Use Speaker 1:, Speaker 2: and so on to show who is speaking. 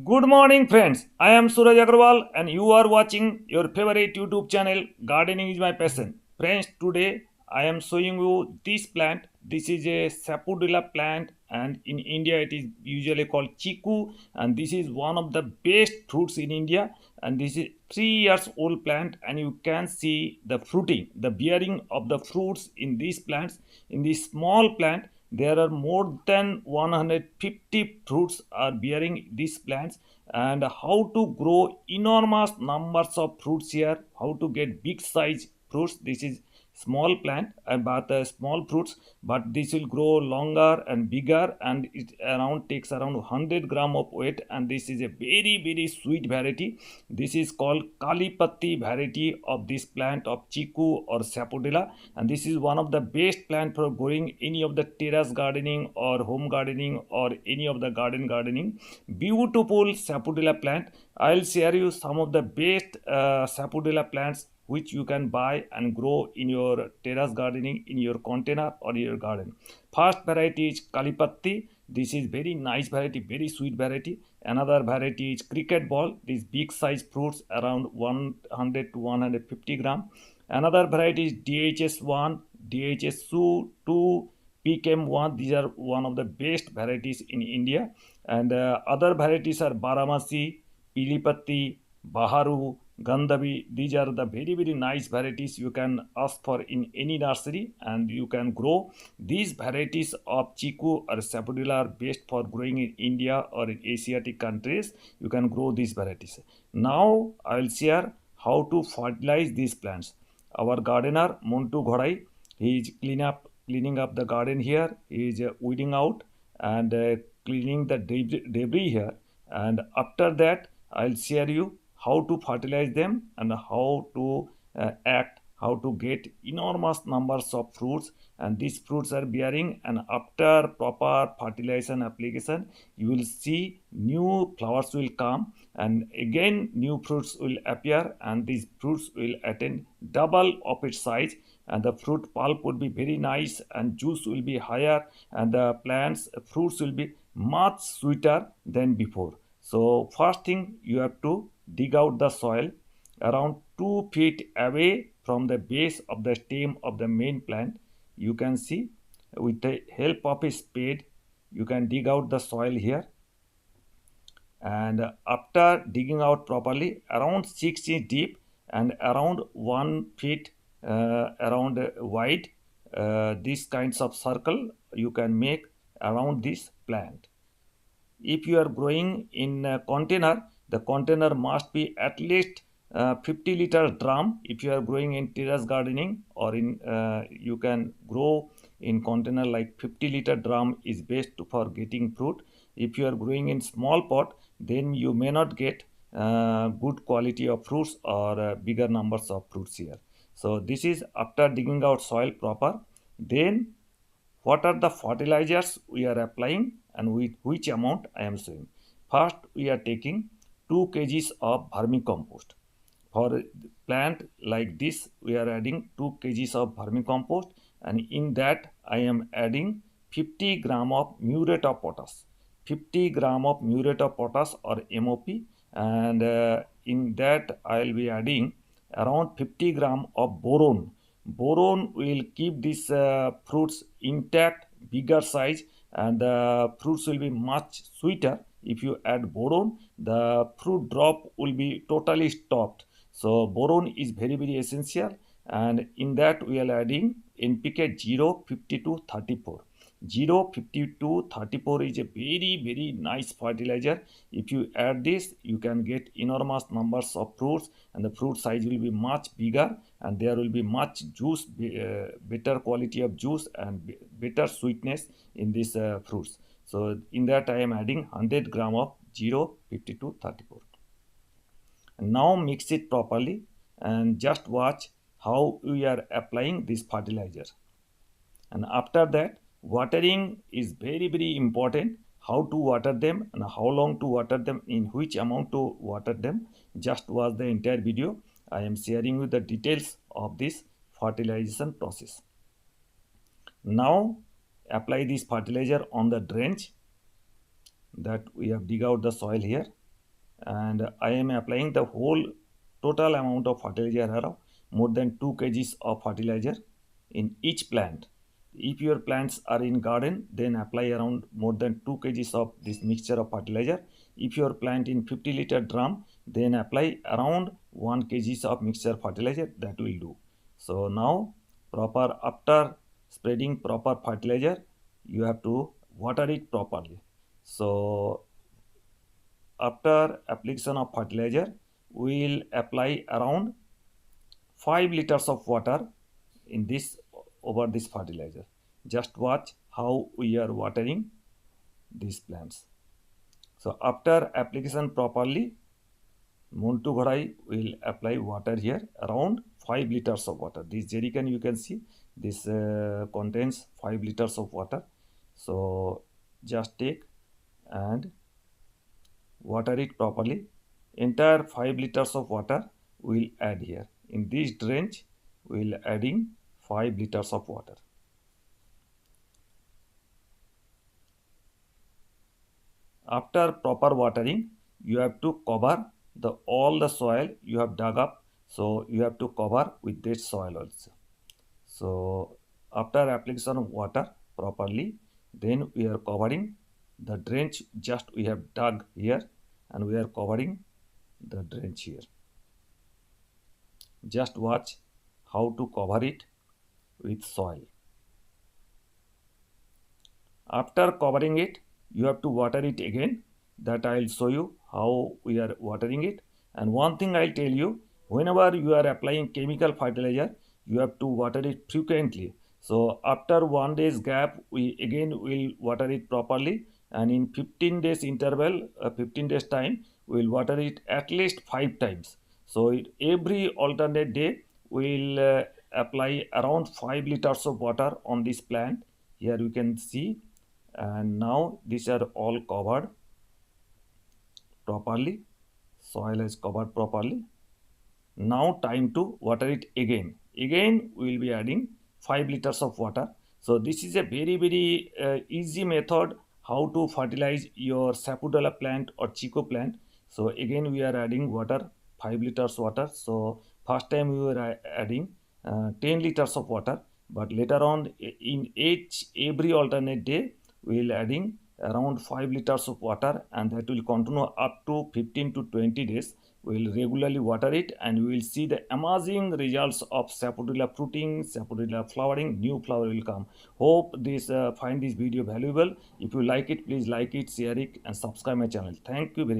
Speaker 1: Good morning, friends. I am Suraj Agarwal, and you are watching your favorite YouTube channel, Gardening is My Passion. Friends, today I am showing you this plant. This is a Sapodilla plant, and in India it is usually called chiku. And this is one of the best fruits in India. And this is 3 years old plant, and you can see the fruiting, the bearing of the fruits in these plants. In this small plant, there are more than 150 fruits are bearing these plants. And how to grow enormous numbers of fruits here, how to get big size fruits. This is small plant but small fruits, but this will grow longer and bigger, and it around takes around 100 gram of weight. And this is a very sweet variety. This is called kalipatti variety of this plant of chiku or sapodilla. And this is one of the best plant for growing any of the terrace gardening or home gardening or any of the gardening. Beautiful sapodilla plant. I'll share you some of the best sapodilla plants which you can buy and grow in your terrace gardening, in your container or your garden. First variety is kalipatti. This is very nice variety, very sweet variety. Another variety is cricket ball. These big size fruits around 100 to 150 gram. Another variety is DHS1, DHS2, PKM1. These are one of the best varieties in India. And other varieties are Baramasi, Pilipatti, Baharu, Gandhavi. These are the very nice varieties you can ask for in any nursery, and you can grow. These varieties of chiku or sapodilla are best for growing in India or in Asiatic countries. You can grow these varieties. Now I will share how to fertilize these plants. Our gardener Montu Ghodai, he is cleaning up the garden here. He is weeding out and cleaning the debris here. And after that, I'll share you how to fertilize them and how to act, how to get enormous numbers of fruits. And these fruits are bearing, and after proper fertilization application, you will see new flowers will come, and again new fruits will appear, and these fruits will attain double of its size, and the fruit pulp would be very nice and juice will be higher, and the plants fruits will be much sweeter than before. So first thing, you have to dig out the soil around 2 feet away from the base of the stem of the main plant. You can see with the help of a spade you can dig out the soil here. And after digging out properly around 6 inch deep and around 1 feet around wide, these kinds of circle you can make around this plant. If you are growing in a container, the container must be at least 50-liter drum. If you are growing in terrace gardening or in you can grow in container like 50-liter drum is best for getting fruit. If you are growing in small pot, then you may not get good quality of fruits or bigger numbers of fruits here. So this is after digging out soil proper. Then what are the fertilizers we are applying and with which amount I am showing. First, we are taking 2 kgs of vermicompost. For plant like this, we are adding 2 kgs of vermicompost, and in that I am adding 50 gram of muriate of potash. 50 gram of muriate of potash or MOP, and in that I will be adding around 50 gram of boron. Boron will keep these fruits intact, bigger size, and the fruits will be much sweeter. If you add boron, the fruit drop will be totally stopped. So boron is very essential, and in that we are adding NPK 05234. 05234 is a very nice fertilizer. If you add this, you can get enormous numbers of fruits, and the fruit size will be much bigger, and there will be much juice, better quality of juice and better sweetness in these fruits. So in that I am adding 100 gram of 05234. And now mix it properly and just watch how we are applying this fertilizer. And after that, watering is very important. How to water them and how long to water them, in which amount to water them, just watch the entire video. I am sharing with the details of this fertilization process. Now apply this fertilizer on the drench that we have dig out the soil here. and I am applying the whole total amount of fertilizer around more than 2 kgs of fertilizer in each plant. If your plants are in garden, then apply around more than 2 kgs of this mixture of fertilizer. If your plant in 50-liter drum, then apply around 1 kgs of mixture fertilizer. That will do. So now proper after spreading proper fertilizer, you have to water it properly. So after application of fertilizer, we will apply around 5 liters of water in this over this fertilizer. Just watch how we are watering these plants. So after application properly, Muntu Ghodai will apply water here around 5 liters of water. This jerry can you can see this contains 5 liters of water. So just take and water it properly. Entire 5 liters of water will add here. In this drench, we will adding 5 liters of water. After proper watering, you have to cover all the soil you have dug up. So you have to cover with this soil also. So after application of water properly, then we are covering the drench just we have dug here, and we are covering the drench here. Just watch how to cover it with soil. After covering it, you have to water it again. That I will show you how we are watering it. And one thing I will tell you, whenever you are applying chemical fertilizer, you have to water it frequently. So after 1 day's gap, we again will water it properly, and in 15 days interval, 15 days time, we will water it at least 5 times. So every alternate day, we will apply around 5 liters of water on this plant. Here you can see, and now these are all covered properly. Soil is covered properly. Now time to water it again. Again we will be adding 5 liters of water. So this is a very easy method how to fertilize your Sapodilla plant or chiku plant. So again we are adding water, 5 liters water. So first time we were adding 10 liters of water, but later on in every alternate day we will adding around 5 liters of water, and that will continue up to 15 to 20 days. We will regularly water it, and we will see the amazing results of Sapodilla fruiting, Sapodilla flowering. New flower will come. Hope this find this video valuable. If you like it, please like it, share it, and subscribe my channel. Thank you very much.